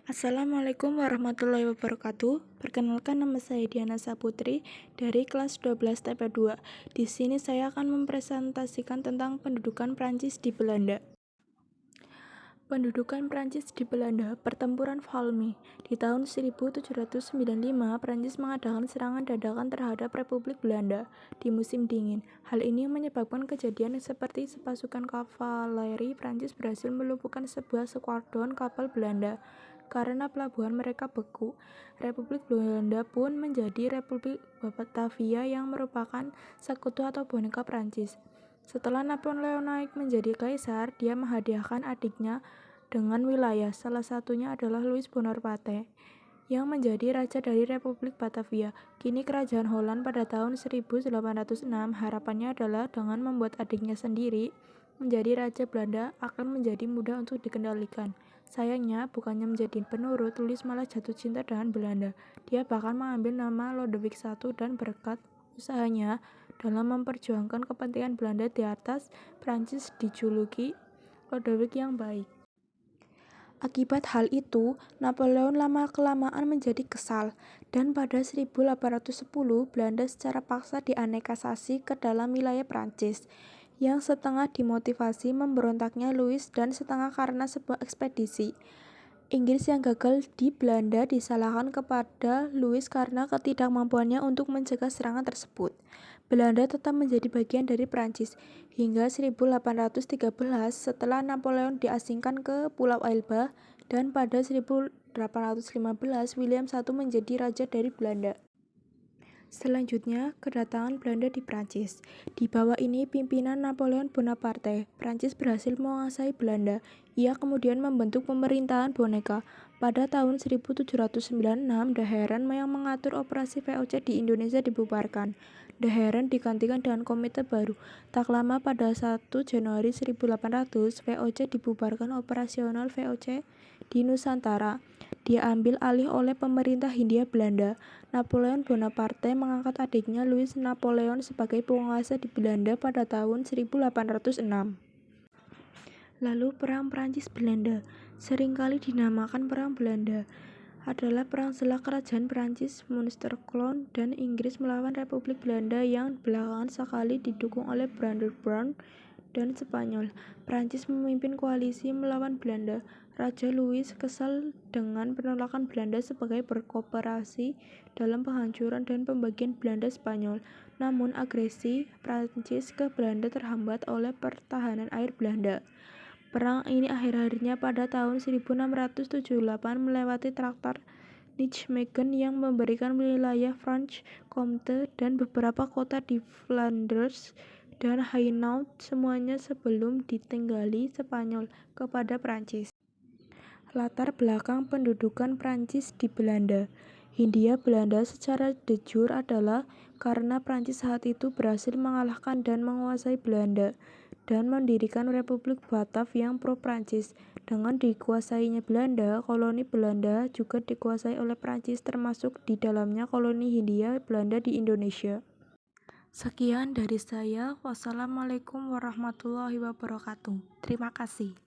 Assalamualaikum warahmatullahi wabarakatuh. Perkenalkan, nama saya Diana Saputri dari kelas 12 TP2. Di sini saya akan mempresentasikan tentang pendudukan Prancis di Belanda. Pendudukan Prancis di Belanda, Pertempuran Valmy. Di tahun 1795, Prancis mengadakan serangan dadakan terhadap Republik Belanda di musim dingin. Hal ini menyebabkan kejadian seperti pasukan kavaleri Prancis berhasil melumpuhkan sebuah skuadron kapal Belanda. Karena pelabuhan mereka beku, Republik Belanda pun menjadi Republik Batavia yang merupakan sekutu atau boneka Prancis. Setelah Napoleon naik menjadi kaisar, dia menghadiahkan adiknya dengan wilayah, salah satunya adalah Louis Bonaparte, yang menjadi raja dari Republik Batavia. Kini kerajaan Holland pada tahun 1806, harapannya adalah dengan membuat adiknya sendiri menjadi raja Belanda akan menjadi mudah untuk dikendalikan. Sayangnya, bukannya menjadi penurut, Louis malah jatuh cinta dengan Belanda. Dia bahkan mengambil nama Lodewijk I dan berkat usahanya dalam memperjuangkan kepentingan Belanda di atas Prancis dijuluki Lodewijk yang baik. Akibat hal itu, Napoleon lama-kelamaan menjadi kesal, dan pada 1810 Belanda secara paksa dianekasasi ke dalam wilayah Prancis, yang setengah dimotivasi memberontaknya Louis dan setengah karena sebuah ekspedisi Inggris yang gagal di Belanda disalahkan kepada Louis karena ketidakmampuannya untuk mencegah serangan tersebut. Belanda tetap menjadi bagian dari Prancis hingga 1813 setelah Napoleon diasingkan ke Pulau Elba, dan pada 1815 William I menjadi raja dari Belanda. Selanjutnya, kedatangan Belanda di Prancis. Di bawah ini pimpinan Napoleon Bonaparte, Prancis berhasil menguasai Belanda. Ia kemudian membentuk pemerintahan boneka. Pada tahun 1796, De Heren yang mengatur operasi VOC di Indonesia dibubarkan. De Heren digantikan dengan komite baru. Tak lama pada 1 Januari 1800, VOC dibubarkan. Operasional VOC di Nusantara diambil alih oleh pemerintah Hindia Belanda. Napoleon Bonaparte mengangkat adiknya Louis Napoleon sebagai penguasa di Belanda pada tahun 1806. Lalu Perang Prancis-Belanda, seringkali dinamakan Perang Belanda, adalah perang setelah kerajaan Prancis, Munsterkron, dan Inggris melawan Republik Belanda yang belakangan sekali didukung oleh Brandenburg dan Spanyol. Prancis memimpin koalisi melawan Belanda. Raja Louis kesal dengan penolakan Belanda sebagai berkooperasi dalam penghancuran dan pembagian Belanda Spanyol. Namun agresi Prancis ke Belanda terhambat oleh pertahanan air Belanda. Perang ini akhirnya pada tahun 1678 melewati Traktat Nijmegen yang memberikan wilayah Franche-Comté dan beberapa kota di Flanders dan Hainaut semuanya sebelum ditinggali Spanyol kepada Prancis. Latar belakang pendudukan Prancis di Belanda. Hindia Belanda secara de jure adalah karena Prancis saat itu berhasil mengalahkan dan menguasai Belanda dan mendirikan Republik Batav yang pro-Prancis. Dengan dikuasainya Belanda, koloni Belanda juga dikuasai oleh Prancis, termasuk di dalamnya koloni Hindia Belanda di Indonesia. Sekian dari saya. Wassalamualaikum warahmatullahi wabarakatuh. Terima kasih.